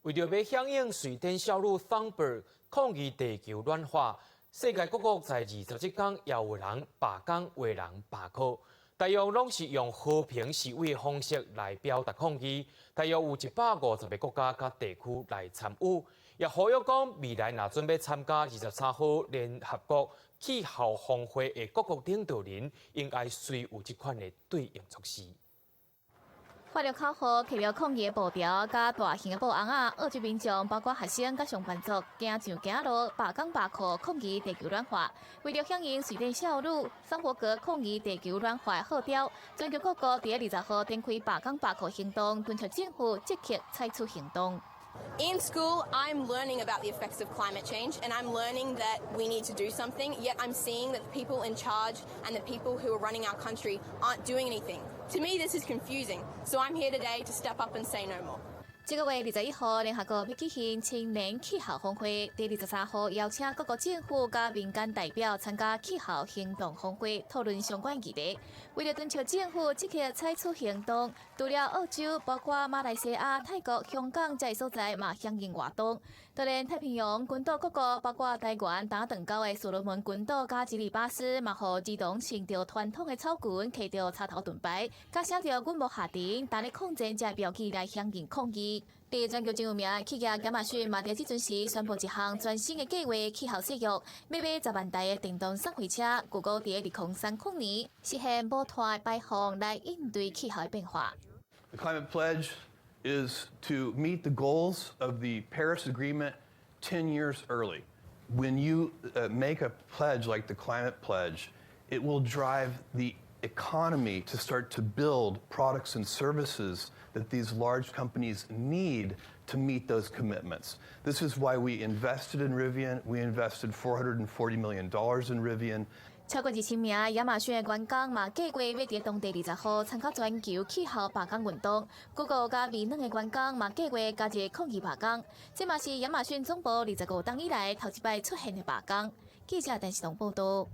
为着要响应瑞典小女桑伯抗议地球暖化，世界各国在27天也有人罢工，有人罢课。大约拢是用和平示威的方式来表达抗议，大约有150个国家甲地区来参与，也呼吁讲未来若准备参加23号联合国气候峰会的各国领导人，应该随有这款的对应措施。法律口号、骑着抗议的步调、甲大型的布红仔，澳洲民众包括学生甲上班族，行上行路，罢工罢课，抗议地球暖化。为了响应瑞典少女桑伯格抗议地球暖化的号召，全球各国伫20号展开罢工罢课行动，敦促政府积极采取行动。In school, I'm learning about the effects of climate change and I'm learning that we need to do something, yet I'm seeing that the people in charge and the people who are running our country aren't doing anything. To me, this is confusing, so I'm here today to step up and say no more. 这个月21号，联合国要举行青年气候峰会，第23号邀请各国政府甲民间代表参加气候行动峰会，讨论相关议题。为了敦促政府积极采取行动，除了澳洲，包括马来西亚、泰国、香港这些所在嘛响应活动。当然，太平洋群岛各国，包括台湾打断交的所罗门群岛甲吉里巴斯，嘛互自动穿着传统的草裙，骑着插头盾牌，甲写着“阮无下庭，但咧抗争”这标语来响应抗议。伫全球真有名的企业亚马逊嘛，伫即阵时宣布一项全新的计划——气候契约，要买10万台的电动送货车，预估伫2030年实现无碳排放来应对气候的变化。The climate pledge is to meet the goals of the Paris Agreement 10 years early. When you make a pledge like the climate pledge, it will drive the economy to start to build products and services that these large companies need to meet those commitments. This is why we invested in Rivian. We invested $440 million in Rivian. 超过2000名亚马逊的员工嘛，计划要伫当地20号参加全球气候罢工运动。Google 甲微软的员工嘛，计划加入抗议罢工。这嘛是亚马逊总部25天以来头一摆出现的罢工。记者陈世彤报道。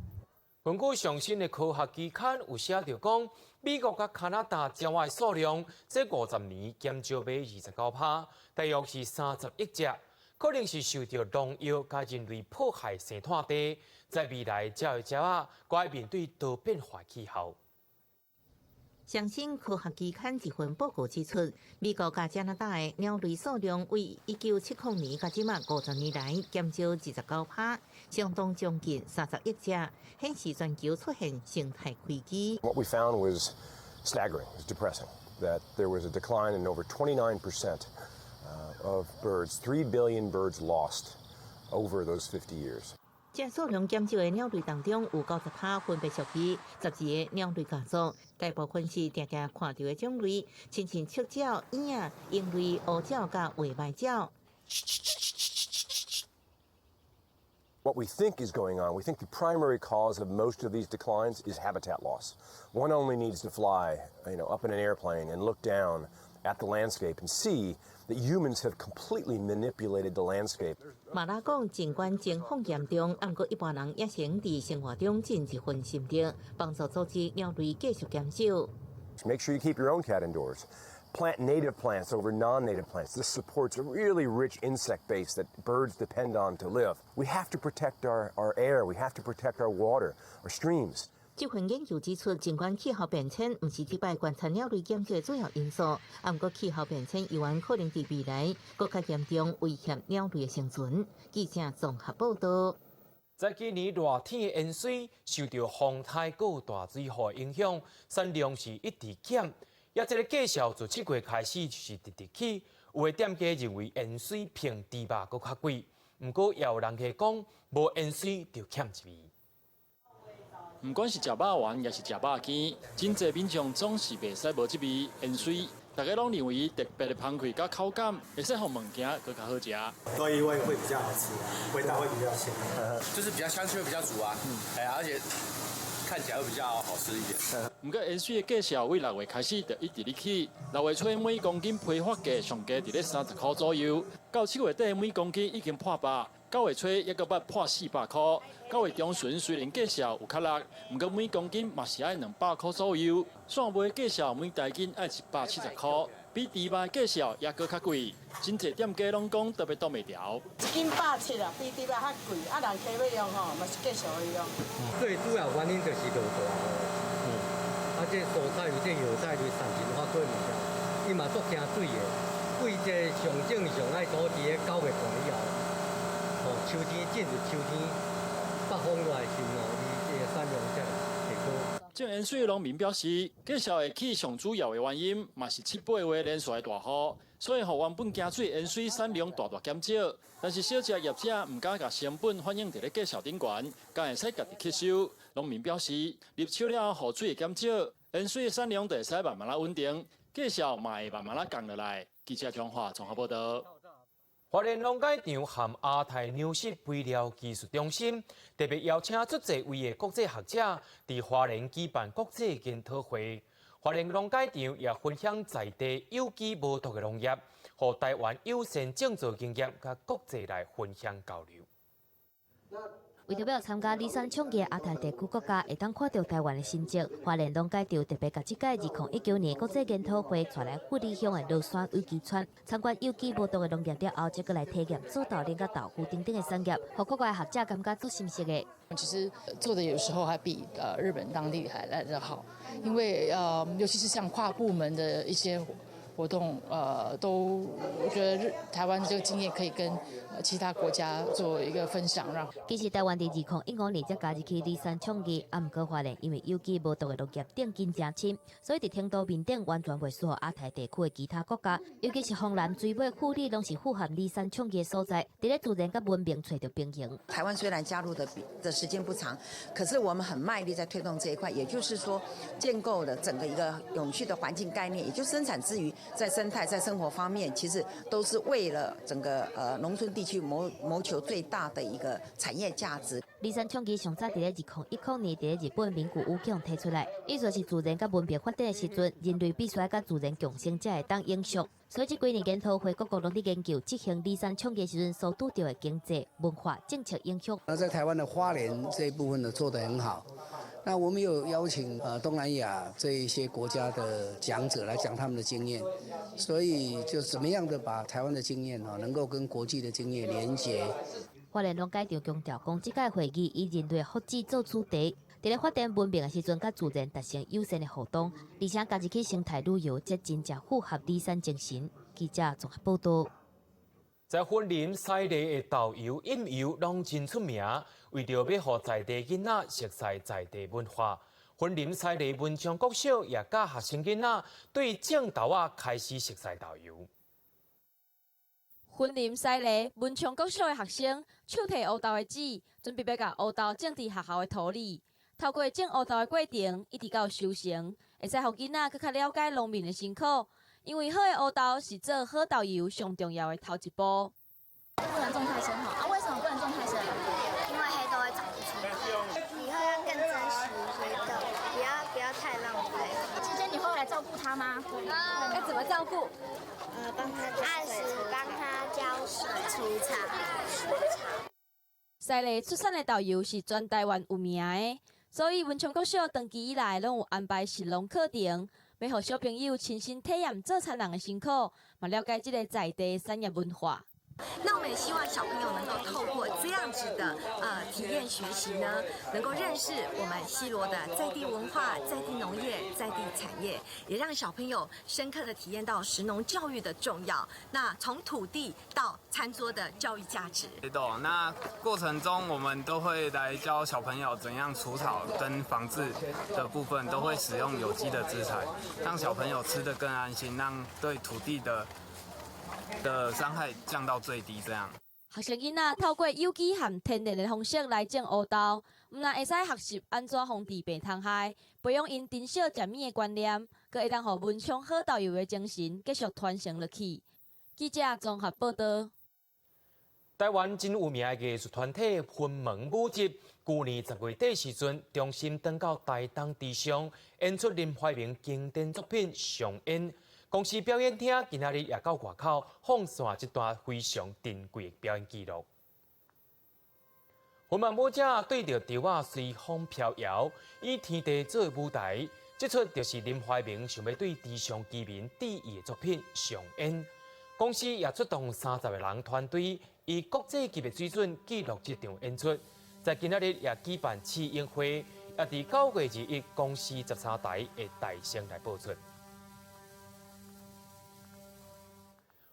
根据上新的科学期刊有写着讲，美国甲加拿大鸟仔数量这50年减少约29%，大约是30亿只，可能是受到农药甲人类迫害生态地。在未来，这些鸟仔该面对多变化气候。上新科学期刊一份报告指出，美国甲加拿大的鸟类数量为1970年甲即马50年来减少29%，相当将近30亿只，显示全球出现生态危机。What we found was staggering, it was depressing, that there was a decline in over 29% of birds, 3 billion birds lost over those 50 years. 这数量减少的鸟类当中，有90%分别属于12个鸟类家族，大部分是常常看到的种类，亲像赤鸟、鹰、鹰类、乌鸟甲尾白鸟。What we think is going on, we think the primary cause of most of these declines is habitat loss. One only needs to fly, up in an airplane and look down at the landscape and see that humans have completely manipulated the landscape. 马拉讲，尽管情况严重，不过一般人也先伫生活中尽一份心力，帮助阻止鸟类继续减少。Make sure you keep your own cat indoors. Plant native plants over non-native plants. This supports a really rich insect base that birds depend on to live. We have to protect our air. We have to protect our water, our streams. 这份研究指出，尽管气候变迁不是这摆观察鸟类减少的主要因素，不过气候变迁有可能在未来更加严重威胁鸟类的生存。记者综合报道。在今年热天的淹水，受到风台和大水害影响，产量是一直减。也这个计数自7月开始就是直直起，有的店家认为淹水平猪肉搁较贵，不过也有人家讲无淹水就欠一味。不管是食肉丸，也是食肉羹，真侪民众总是袂使无这味淹水。大家拢认为特别的香气甲口感，会使让物件更加好食。所以会比较好吃，味道会比较鲜，就是比较香气会比较足啊，而且看起来会比较好吃一点。不过淹水的计数为6月开始就一直起，6月初每公斤批发价上加伫咧30块左右，到7月底每公斤已经破100，9月初也搁捌破400块，9月中旬虽然计数有较落，不过每公斤嘛是爱200块左右。线卖计数每台斤爱170块，比猪肉计数也搁较贵，真侪店家拢讲特别挡袂牢。1斤170啊，比猪肉较贵，人客要用吼，嘛是计数的用。最主要原因就是落大雨，这蔬菜有这药材就产生较贵物件，伊嘛足惊水的，贵这上正常爱倒伫咧9月半以后，秋天进入秋天，北风来时吼，伊这产量才会高。种淹水的农民表示，计数会起上主要的原因，嘛是7、8月连续的大雨，所以互原本加水淹水产量大减少。但是小食业者唔敢甲成本反映伫咧计数顶悬，敢会使家己吸收。农民表示，入秋了后雨水会减少，淹水的产量就会使慢慢稳定，计数嘛会慢慢降落来。记者张华综合报道。花莲农改场含亚太纽式肥料技术中心，特别邀请足侪位的国际学者，伫花莲举办国际研讨会。花莲农改场也分享在地有机无毒的农业，和台湾友善种植经验，甲国际来分享交流。为着要参加离山创业亚太地区国家会当看到台湾的成绩，花莲农改场特别甲这届2019年国际研讨会带来富里乡的落山有机村，参观有机无毒的农业了后，再过来体验做稻田甲豆腐等等的产业，和国外学者感觉足新鲜的。其实做的有时候还比日本当地还来得好，因为尤其是像跨部门的一些活动，我觉得台湾这个经验可以跟其他国家做一个分享。其实台湾伫2015年才加入去离山创业，不过花莲因为有机无毒的农业顶劲真深，所以伫程度面顶完全袂适合亚太地区的其他国家，尤其是丰南、水尾、富里拢是符合离山创业所在，伫咧自然甲文明找到平衡。台湾虽然加入的时间不长，可是我们很卖力在推动这一块，也就是说建构的整个一个永续的环境概念，也就生产之余，在生态、在生活方面，其实都是为了整个农村地区谋求最大的一个产业价值。离山创业上早伫咧2010年伫咧日本名古屋乡提出来，意思是自然甲文明发展的时阵，人类必须要甲自然共生，才会当永续。所以这几年研讨会各国拢伫研究执行离山创业时阵所拄到的经济、文化、政策影响。在台湾的花莲这一部分呢做得很好。那我们有邀请东南亚这一些国家的讲者来讲他们的经验，所以就怎么样的把台湾的经验能够跟国际的经验连结。花莲农改场强调，讲这届会议以人类福祉做主题，伫咧发展文明的时阵，甲自然达成友善的互动，而且加入去生态旅游，这真正符合离山精神。记者综合报道。在云林西里的豆油、饮油拢真出名，为着要让在地囡仔熟悉在地文化，云林西里文昌国小也教学生囡仔对种豆仔开始熟悉豆油。云林西里文昌国小的学生手提乌豆的籽，准备要甲乌豆种伫学校的土里。透过种乌豆的过程，一直到收成，会使让囡仔更加了解农民的辛苦。因为好的乌豆是做好豆油上重要的头一步。不能种太深哈，为什么不能种太深？因为黑豆会长不出来。以后要更珍惜黑豆，不要太浪费。今天你会来照顾它吗？要怎么照顾？帮它按时帮它浇水、除草。西里出产的豆油是全台湾有名的，所以文昌国小长期以来拢有安排实农课程。要让小朋友亲身体验做田人的辛苦，嘛了解这个在地产业文化。那我们也希望小朋友能够透过这样子的体验学习呢，能够认识我们西螺的在地文化、在地农业、在地产业，也让小朋友深刻的体验到食农教育的重要。那从土地到餐桌的教育价值。那过程中我们都会来教小朋友怎样除草跟防治的部分，都会使用有机的资材，让小朋友吃得更安心，让对土地的伤害降到最低。这样，学生囡仔透过有机和天然的方式来种乌豆，唔但会使学习安怎防治病虫害，培养因珍惜食米的观念，佮会当互文昌好导游的精神继续传承落去。记者综合报道。台湾真有名的艺术团体云门舞集，去年10月底时阵，中心登到台东之上，演出林怀民经典作品《上演》。公司表演厅今仔日也到外口放线一段非常珍贵的表演记录。云门舞者对着潮仔随风飘摇，以天地做舞台，这出就是林怀民想要对地上居民致意的作品《上演》。公司也出动30个人团队，以国际级的水准记录这场演出。在今仔日也举办试映会，也伫9月21公司13台会大声来播出。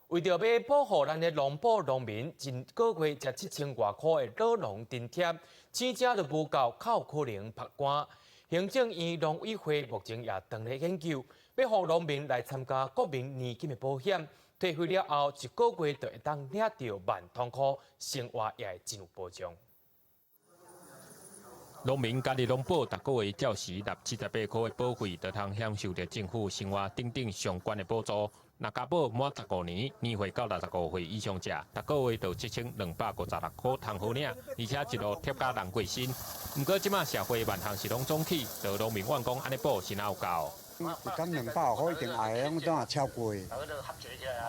为着要保护咱的农保农民，一个月值7000外块的老农津贴，生者就无够，较有可能曝光。行政院农委会目前也正在研究，要让农民来参加国民年金的保险。退费了后，一个月就会当领到10000元块，生活也会真有保障。农民家己农保，逐个月照时纳78块的保费，就通享受到政府生活等相关的补助。若加保满15年，年岁到65岁以上者，逐个月就7256块通好领，而且一路贴加人过身。不过即马社会万项是拢总起，就农民怨讲安尼保是哪有够？一天200块一定爱的，拢怎啊超过？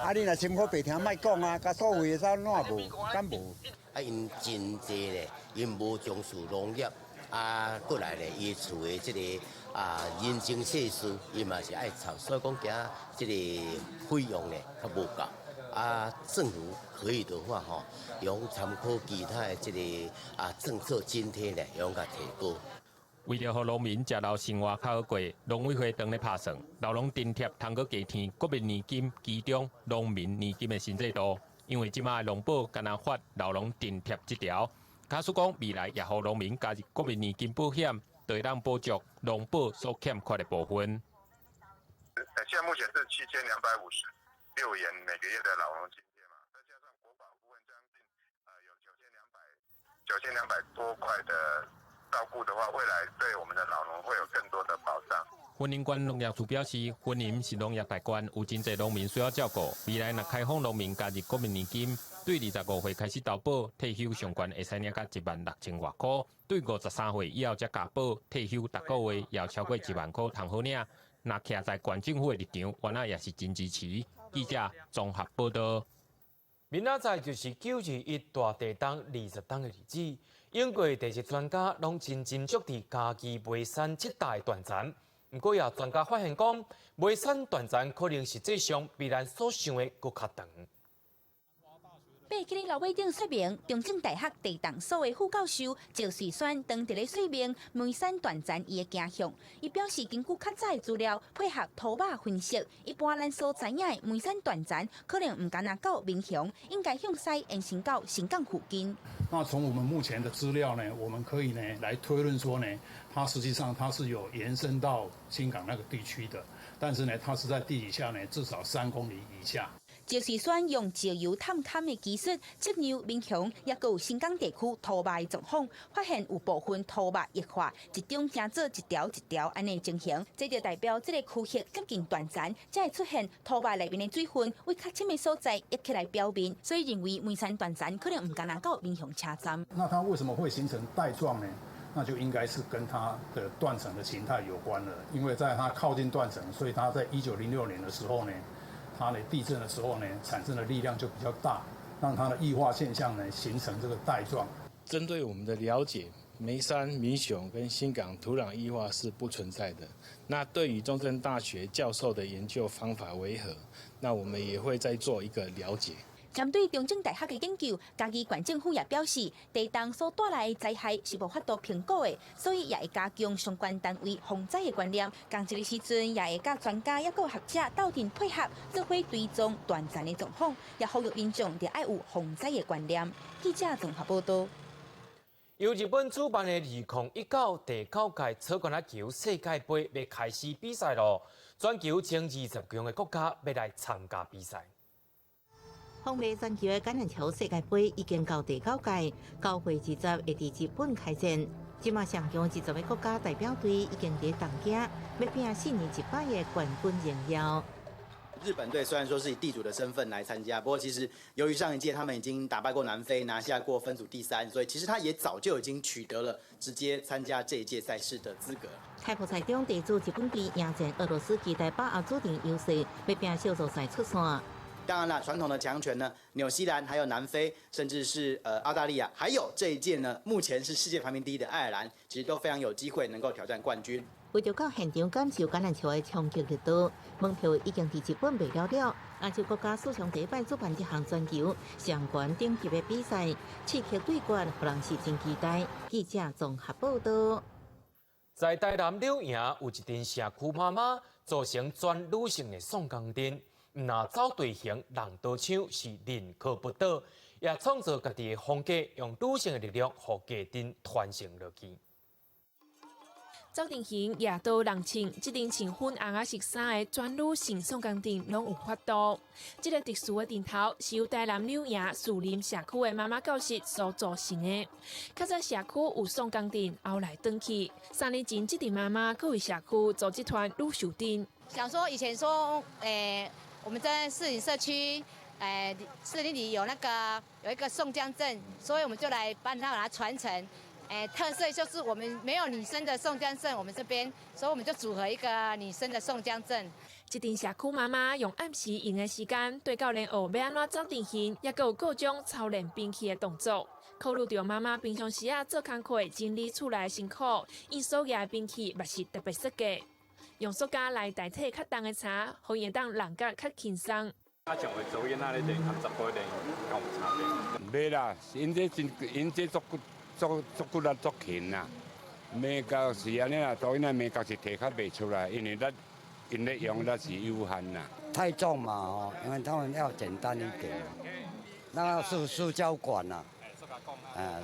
啊，你若辛苦白听莫讲啊，甲所谓的啥哪无？敢无？啊，因真济咧，因无从事农业，啊，过来咧，伊厝的这个人情世事，伊嘛是爱炒，所以讲惊这个费用咧较无够。啊，政府可以的话吼，用参考其他的这个政策津贴咧，用甲提高。为了让农民食老生活较好过，农委会当咧拍算，老农津贴通过加添国民年金其中农民年金的新制度。因为即马农保敢若发老农津贴这条，假使讲未来也让农民加入国民年金保险，就会当补足农保所欠缺的部分。现在目前是7256元每个月的老农津贴嘛，再加上国保部分将近有9200多块的照顾的话，未来对我们的老农会有更多的保障。云林县农业处表示，云林是农业大县，有真侪农民需要照顾。未来若开放农民加入国民年金，对25岁开始投保退休上悬会使领到16000外块；对53岁以后才加保退休，逐个月也超过10000块通好领。若徛在县政府的立场，原来也是真支持。记者综合报道。明仔载就是921大地冬20冬的日子，英国地质专家拢真斟酌伫家己煤山7大断层。不过，也专家发现讲，煤山断层可能实际上比咱所想的搁较长。八吉的楼尾顶说明，中正大学地动所的副教授赵瑞轩当地咧说明煤山断层伊的倾向。伊表示，根据较早的资料配合图码分析，一般咱所知影的煤山断层可能唔敢若到民雄，应该向西延伸到新港附近。那从我们目前的资料呢，我们可以呢来推论说呢，它实际上它是有延伸到新港那个地区的，但是呢，它是在地底下呢至少3公里以下。赵瑞轩用石油探勘的技术，测量民雄也有新港地区土脉的状况，发现有部分土脉液化，一种正做一条一条安尼情形，这就代表这个区域接近断层，才会出现土脉内面的水分为较深的所在溢起来表面，所以认为煤山断层可能唔敢拿到民雄车站。那它为什么会形成带状呢？那就应该是跟它的断层的形态有关了，因为在它靠近断层，所以它在1906年的时候呢。它的地震的时候呢，产生的力量就比较大，让它的异化现象呢形成这个带状。针对我们的了解，煤山、民雄跟新港土壤异化是不存在的。那对于中正大学教授的研究方法为何？那我们也会再做一个了解。针对中正大学的研究，嘉义县政府也表示，地动所带来的灾害是无法度评估的，所以也会加强相关单位防灾的观念。同一个时阵，也会甲专家也有学者斗阵配合，做伙追踪短暂的状况，也呼吁民众要爱有防灾的观念。记者综合报道。由日本主办的2019第9届草橄榄球世界杯要开始比赛咯，全球前20强的国家要来参加比赛。风靡全球的橄欖球世界杯已經到第9屆，9月20會喺日本開戰。即馬上強20個國家代表隊已經喺東京，要拼4年1擺的冠軍榮耀。日本队虽然说是以地主的身份来参加，不过其实由于上一届他们已经打败过南非，拿下过分组第3，所以其实他也早就已经取得了直接参加这一届赛事的资格。开幕赛中，地主日本队赢戰俄羅斯，期待把握注定優勢，要拼小組賽出線。当然了，传统的强权呢，纽西兰还有南非，甚至是澳大利亚，还有这一届呢，目前是世界排名第1的爱尔兰，其实都非常有机会能够挑战冠军。为着到现场感受橄榄球的冲击力度，门票已经伫日本卖了。亚洲国家史上第1摆主办这项全球上悬顶级的比赛，刺激对决，互人是真期待。记者综合报道。在台南柳营有一间社区妈妈造成全女性的送工店，那走队形人多抢是人可不倒，也创造家己的风格，用女性的力量，互家庭传承落去。走定型夜到人穿，即阵穿粉红色衫的全女性送工店拢有法度。这个特殊的店头是由台南柳营树林社区的妈妈教室所组成的。较早社区有送工店，后来转去。3年前，这阵妈妈佮为社区组织团女秀店。想说以前说，我们在士林社区，士林里有一个宋江镇，所以我们就来把它传承。特色就是我们没有女生的宋江镇，我们这边，所以我们就组合一个女生的宋江镇。这阵社区妈妈用暗时用的时间，对教练学要安怎走定型，也有各种操练兵器的动作。考虑到妈妈平常时做工课整理厝内的辛苦，因所举的兵器嘛是特别设计，用塑胶来代替较重的茶，可以当人家较轻松。啊，像会做囡仔咧练含10块练，有差别？袂啦，因这足骨力足勤啦，美角是安尼啦，所以呢美角是摕较袂出来，因为因咧用是有限啦。太重嘛因为他们要简单一点，那是塑胶管啦，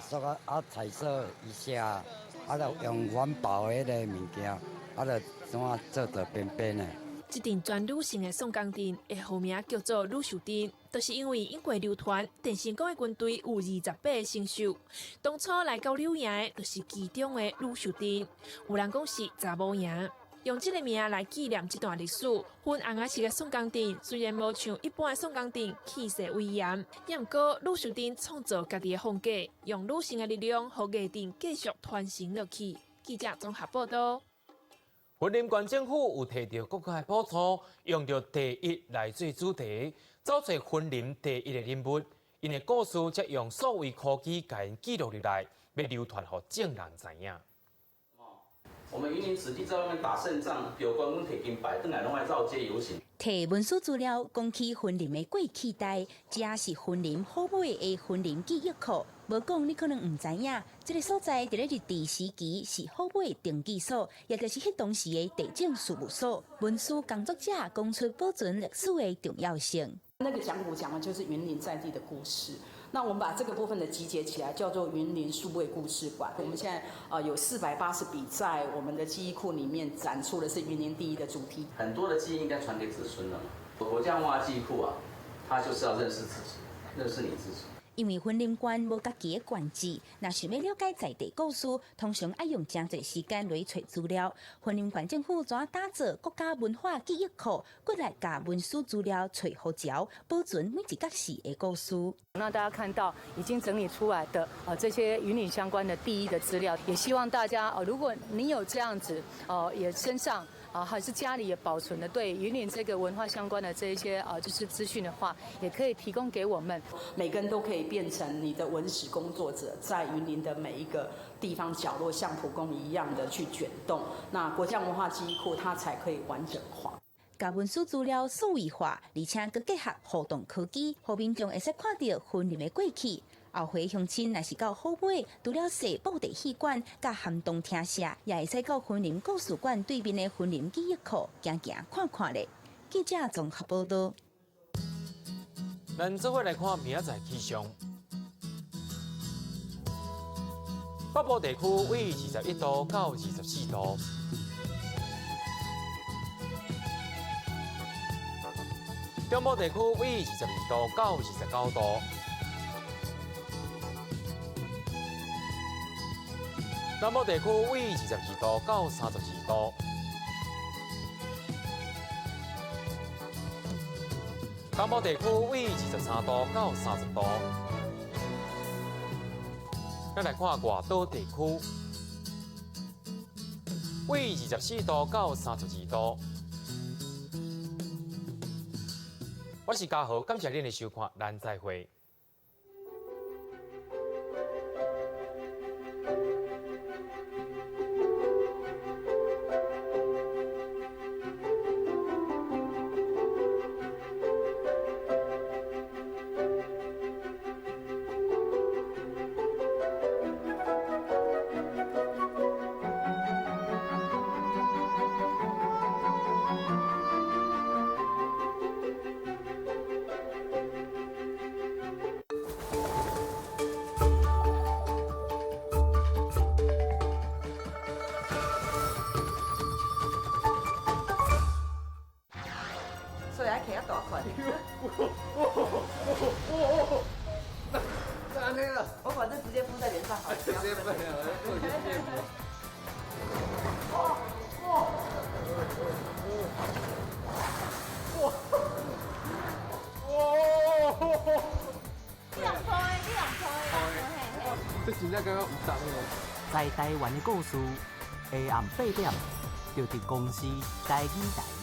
塑胶彩色一下，就用环保的物件，就怎啊做到边边的。这间全女性的送工店的号名叫做女秀店，就是因为英国流传电成功的军队有28个新秀，当初来到柳营的，就是其中的女秀店。有人讲是查某营，用这个名来纪念这段历史。粉红色的送工店虽然无像一般的送工店气势威严，也毋过女秀店创造家己的风格，用女性的力量，让艺店继续传承落去。记者综合报道。云林县政府有摕到国家的补助，用到第1来做主题，找出云林第1的人物，因的故事则用数位科技甲因记录入来，要流传给众人知影。我们云林子弟在外面打胜仗，有冠军摕金牌，回来拢爱绕街游行。摕文书资料讲起云林的过去代，这是云林好买的云林记忆库。无讲你可能唔知影，这个所在伫咧日治时期是好买登记所，也就是迄当时的地政事务所。文书工作者讲出保存历史的重要性。那个讲古讲的就是云林在地的故事。那我们把这个部分的集结起来，叫做云林数位故事馆。我们现在有480笔在我们的记忆库里面展出的是云林第1的主题。很多的记忆应该传给子孙了。国家文化记忆库啊，它就是要认识自己，认识你自己。因为云林县无家己的县志，若想要了解在地故事，通常要用真侪时间来找资料。云林县政府怎打造国家文化记忆库，过来把文书资料找好条，保存每一角时的故事。那大家看到已经整理出来的这些云林相关的第1的资料，也希望大家如果你有这样子也身上。还是家里也保存了对云林这个文化相关的这一些就是资讯的话，也可以提供给我们。每个人都可以变成你的文史工作者，在云林的每一个地方角落，像蒲公一样的去卷动。那国家文化记忆库它才可以完整化。甲文书资料数位化，而且佮结合互动科技，互民众会使看到婚礼的过去。后回乡亲若是到好买，除了踅布袋戏馆、甲涵洞听写，也会使到婚礼故事馆对面的婚礼记忆库行行看看咧。记者综合报道。咱做伙来看明仔载气象。北部地区为21度到24度。中部地区为22度到29度。南部地区为22度到32度。东部地区为23度到30度。咱来看外岛地区，为24度到32度。我是嘉豪，感谢您的收看，咱再会。所以还摕较大块。那安尼了，我反正直接敷在脸上好了。直接敷了，我直接敷。这真正刚刚有重的。在台湾的故事，下暗8点，就伫公司台语台。